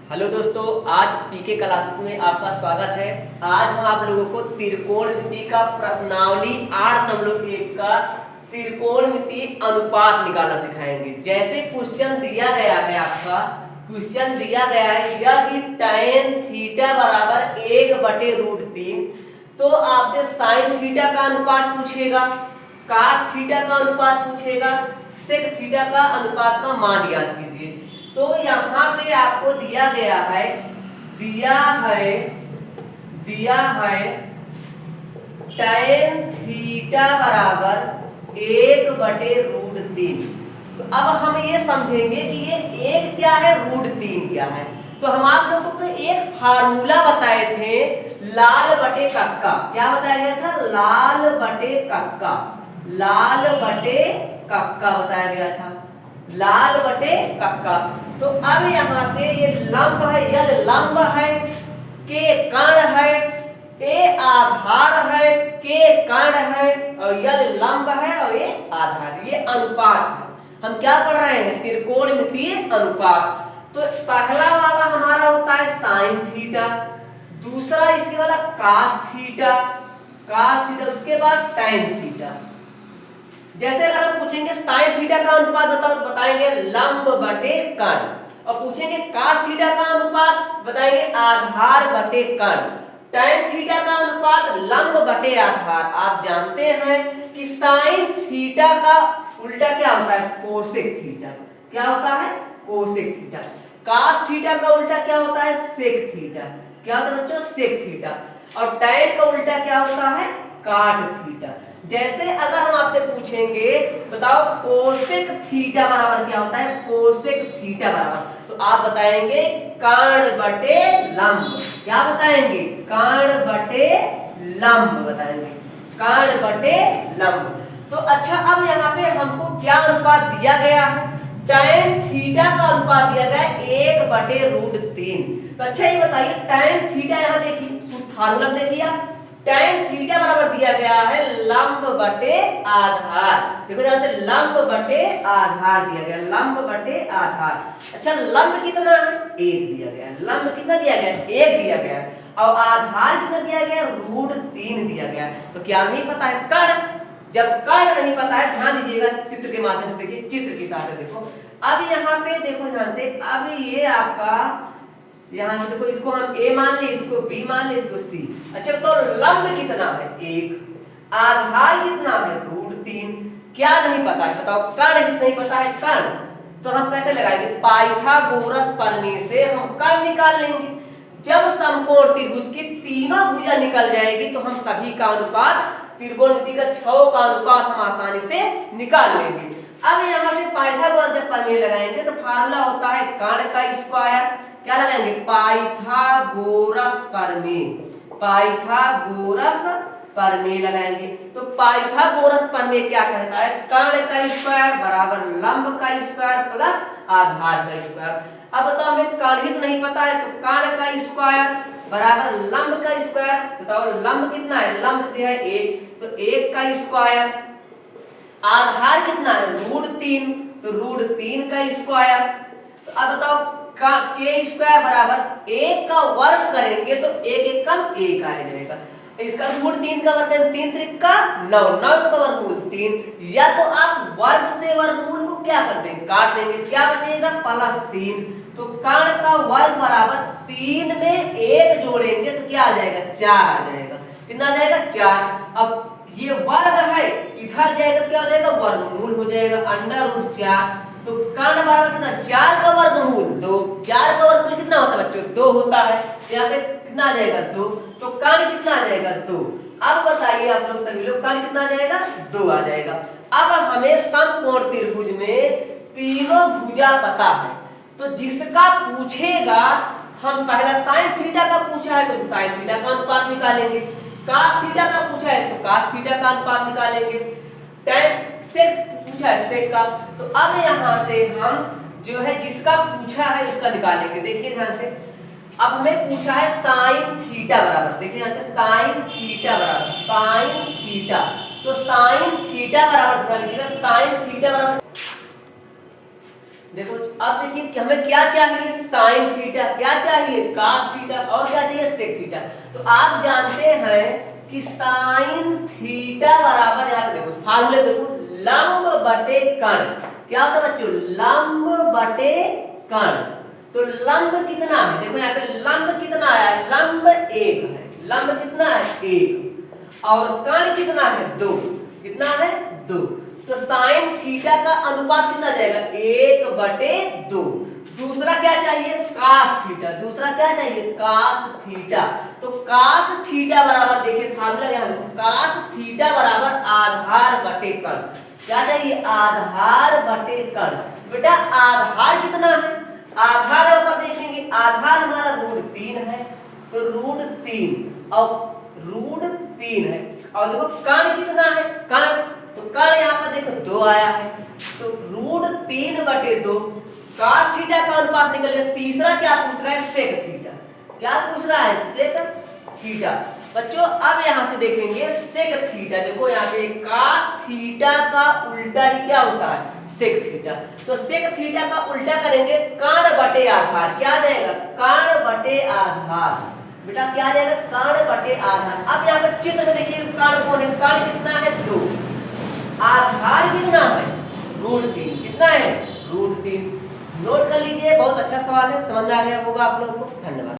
Hello दोस्तों, आज पीके classes में आपका स्वागत है। आज हम आप लोगों को त्रिकोणमिति का प्रश्नावली 8 का त्रिकोणमिति अनुपात निकालना सिखाएंगे। जैसे क्वेश्चन दिया गया है, आपका क्वेश्चन दिया गया है यदि tan थीटा बराबर 1/√3, तो आपसे sin थीटा का अनुपात पूछेगा, cos थीटा का अनुपात पूछेगा, sec थीटा का अनुपात का मान ज्ञात कीजिए। तो यहां से आपको दिया है tan थीटा बराबर 1/√3। तो अब हम ये समझेंगे कि ये एक क्या है, √3 क्या है। तो हम आप लोगों को एक फार्मूला बताए थे, लाल बटे कक्का। क्या बताया गया था? लाल बटे कक्का बताया गया था, लाल बटे कक्का। तो अब यहां से ये लंब है, यल लंब है, के कर्ण है, ए आधार है, के कर्ण है और यल लंब है और ये आधार, ये अनुपात है। हम क्या पढ़ रहे हैं? त्रिकोणमितीय अनुपात। तो पहला वाला हमारा होता है साइन थीटा, दूसरा इसके वाला कास थीटा, उसके बाद टैन थीटा। जैसे अगर हम पूछेंगे साइन थीटा का अनुपात बताओ, बताएंगे लंब बटे कर्ण, और पूछेंगे कास थीटा का अनुपात बताएंगे आधार बटे कर्ण, टैन थीटा का अनुपात लंब बटे आधार। आप जानते हैं कि साइन थीटा का उल्टा क्या होता है? Cosec theta. क्या होता है? Cosec theta. कास थीटा का उल्टा क्या होता है? Sec theta. क्या होता है बच्चों? Sec theta. और टैन का उल्टा क्या होता है? काट थीटा। जैसे अगर हम आपसे पूछेंगे बताओ कोसेक थीटा बराबर क्या होता है? कोसेक थीटा बराबर, तो आप बताएंगे कर्ण बटे लंब। क्या बताएंगे? कर्ण बटे लंब बताएंगे, कर्ण बटे लंब। तो अच्छा, अब यहाँ पे हमको क्या अनुपात दिया गया है? tan थीटा का अनुपात दिया गया है 1/√3। तो अच्छा ये बताइए tan थीटा, यहाँ देखिए फार्मूला देखिए आप, tan थीटा बराबर दिया गया है लंब बटे आधार। देखो यहां से लंब बटे आधार दिया गया, लंब बटे आधार। अच्छा, लंब कितना है? 1 दिया गया। लंब कितना दिया गया? 1 दिया गया। और आधार कितना दिया गया? √3 दिया गया। तो क्या नहीं पता है? कर्ण। जब कर्ण नहीं पता है, ध्यान दीजिएगा चित्र के माध्यम से, देखिए चित्र के साथ देखो। अब यहाँ पे देखो, ध्यान से, अब ये आपका यहाँ से देखो, इसको हम A मान ले, इसको B मान ले, इसको C। अच्छा तो लंब कितना है? 1। आधार कितना है? √3। क्या नहीं पता है बताओ? कर्ण नहीं पता है, कर्ण। तो हम कैसे लगाएंगे? पाइथागोरस प्रमेय से हम कर्ण निकाल लेंगे। जब समकोण त्रिभुज की तीनों भुजा निकल जाएगी तो हम सभी का अनुपात, त्रिकोणमिति का 6 का अनुपात हम आसानी से निकाल लेंगे। अब यहाँ से पाइथागोरस जब प्रमेय लगाएंगे तो फार्मूला होता है कर्ण का स्क्वायर। क्या लगाएंगे? पाइथागोरस प्रमेय, पाइथागोरस प्रमेय लगाएंगे। तो पाइथागोरस प्रमेय क्या कहता है? कर्ण का स्क्वायर बराबर लंब का स्क्वायर प्लस आधार का स्क्वायर। अब बताओ हमें कर्ण ही तो नहीं पता है, तो कर्ण का स्क्वायर बराबर लंब का स्क्वायर। बताओ लंब कितना है? लंब दिया है 1, तो 1 का स्क्वायर। आधार कितना है? √3, तो √3 का स्क्वायर। तो अब बताओ के स्क्वायर बराबर 1 का वर्ग करेंगे तो 1 1 कम 1 आ जाएगा। इसका √3 का वर्ग करें, 3 3 का 9, 9 का वर्गमूल 3। या तो आप वर्ग से वर्गमूल को क्या कर देंगे? काट देंगे। क्या बचेगा? +3। तो कर्ण का वर्ग बराबर 3 में 1 जोड़ेंगे तो क्या आ जाएगा? 4 आ जाएगा। कितना आ जाएगा? 4। अब ये वर्ग है, इधर जाएगा तो क्या हो जाएगा? वर्गमूल हो जाएगा, √4। तो कर्ण बराबर कितना? 4 का वर्गमूल 2। 4 का वर्गमूल कितना होता है बच्चों? 2 होता है। यहाँ पे कितना आ जाएगा? 2। तो कर्ण कितना आ जाएगा? 2। अब बताइए आप लोग सभी लोग, कर्ण कितना आ जाएगा? 2 आ जाएगा। अब हमें समकोण त्रिभुज में तीनों भुजा पता है, तो जिसका पूछेगा, हम पहला साइन थीटा का पूछा है तो साइन थीटा का अनुपात निकालेंगे, कास थीटा का पूछा है तो कास थीटा का अनुपात निकालेंगे, टैन से पूछा है सेक का। तो अब यहाँ से हम जो है जिसका पूछा है उसका निकालेंगे। देखिए ध्यान से, अब हमें पूछा है साइन थीटा बराबर, देखिए यहाँ से साइन थीटा बराबर, साइन थीटा, तो साइन थीटा बराबर ध्यान दीजिएगा, साइन थीटा बराबर देखो अब देखिए कि हमें क्या चाहिए, साइन थीटा, क्या चाहिए कास थीटा, और क्या चाहिए सेक थीटा। तो आप जानते हैं कि साइन थीटा बराबर, यहाँ पे देखो फार्मूले देखो, लंब बटे कर्ण। क्या होता है बच्चों, लंब बटे कर्ण। तो लंब कितना है, देखो यहाँ पे लंब कितना है, लंब 1 है, लंब कितना है 1, और कर्ण कितना है 2, कितना है 2। तो साइन थीटा का अनुपात कितना जाएगा, 1/2। दूसरा क्या चाहिए, कास थीटा, दूसरा क्या चाहिए कास थीटा। तो कास थीटा बराबर, देखिए फार्मूला यहाँ देखो, कास थीटा बराबर आधार बटे कर्ण। क्या चाहिए, आधार बटे कर्ण। बेटा आधार कितना है, आधार यहाँ पर देखेंगे, आधार हमारा √3 है, तो √3 और √3 है, और देखो कर्ण कितना है, कर्ण, तो कर्ण यहाँ पर देखो 2 आया है, तो √3/2 कास थीटा का अनुपात निकल गया। तीसरा क्या पूछ रहा है, सेक थीटा। क्या पूछ रहा है, सेक थीटा। बच्चों अब यहां से देखेंगे सेक थीटा, देखो यहाँ पे कास थीटा का उल्टा ही क्या होता है, सेक थीटा। तो सेक थीटा का उल्टा करेंगे, कर्ण बटे आधार, क्या जाएगा कर्ण बटे आधार। बेटा क्या जाएगा, कर्ण बटे आधार। अब यहाँ पे चित्र में देखिए कर्ण कौन है, कर्ण कितना है 2, आधार कितना है √3, कितना है √3। नोट कर लीजिए, बहुत अच्छा सवाल है, समझ में आ गया होगा आप लोगों को। धन्यवाद।